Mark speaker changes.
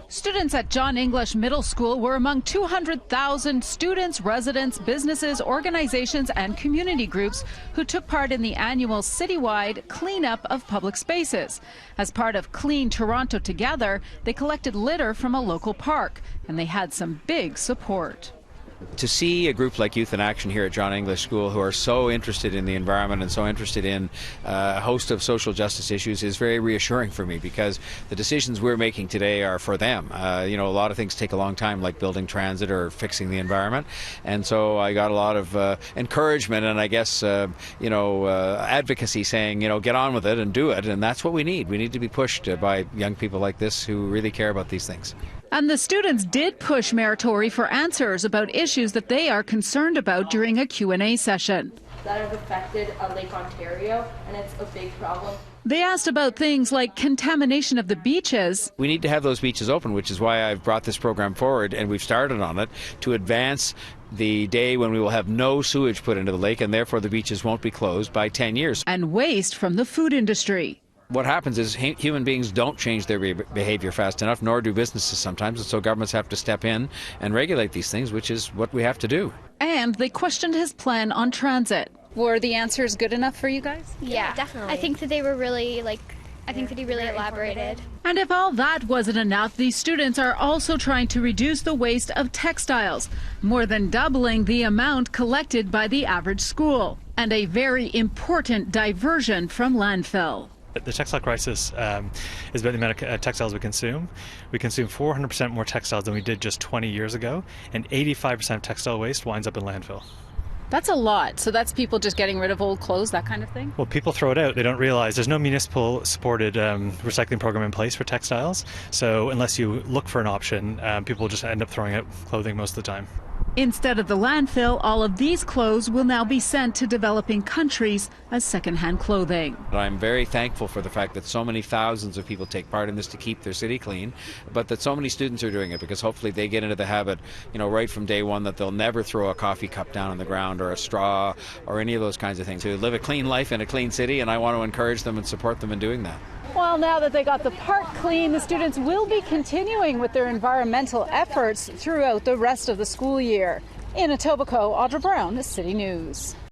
Speaker 1: Students at John English Middle School were among 200,000 students, residents, businesses, organizations and community groups who took part in the annual citywide cleanup of public spaces. As part of Clean Toronto Together, they collected litter from a local park, and they had some big support.
Speaker 2: To see a group like Youth in Action here at John English School who are so interested in the environment and so interested in a host of social justice issues is very reassuring for me, because the decisions we're making today are for them. A lot of things take a long time, like building transit or fixing the environment, and so I got a lot of encouragement and I guess advocacy saying, get on with it and do it, and that's what we need. We need to be pushed by young people like this who really care about these things.
Speaker 1: And the students did push Mayor Tory for answers about issues that they are concerned about during a Q&A session.
Speaker 3: That have affected Lake Ontario, and it's a big problem.
Speaker 1: They asked about things like contamination of the beaches.
Speaker 2: We need to have those beaches open, which is why I've brought this program forward, and we've started on it to advance the day when we will have no sewage put into the lake, and therefore the beaches won't be closed by 10 years.
Speaker 1: And waste from the food industry.
Speaker 2: What happens is human beings don't change their behavior fast enough, nor do businesses sometimes, and so governments have to step in and regulate these things, which is what we have to do.
Speaker 1: And they questioned his plan on transit. Were the answers good enough for you guys?
Speaker 4: Yeah, definitely. I think that they were really, I think that he really elaborated.
Speaker 1: And if all that wasn't enough, these students are also trying to reduce the waste of textiles, more than doubling the amount collected by the average school, and a very important diversion from landfill.
Speaker 5: The textile crisis is about the amount of textiles we consume. We consume 400% more textiles than we did just 20 years ago, and 85% of textile waste winds up in landfill.
Speaker 1: That's a lot. So that's people just getting rid of old clothes, that kind of thing?
Speaker 5: Well, people throw it out. They don't realize there's no municipal supported recycling program in place for textiles. So unless you look for an option, people just end up throwing out clothing most of the time.
Speaker 1: Instead of the landfill, all of these clothes will now be sent to developing countries as secondhand clothing.
Speaker 2: I'm very thankful for the fact that so many thousands of people take part in this to keep their city clean, but that so many students are doing it, because hopefully they get into the habit, right from day one, that they'll never throw a coffee cup down on the ground or a straw or any of those kinds of things. To live a clean life in a clean city, and I want to encourage them and support them in doing that.
Speaker 1: Well, now that they got the park clean, the students will be continuing with their environmental efforts throughout the rest of the school year. In Etobicoke, Audra Brown, the City News.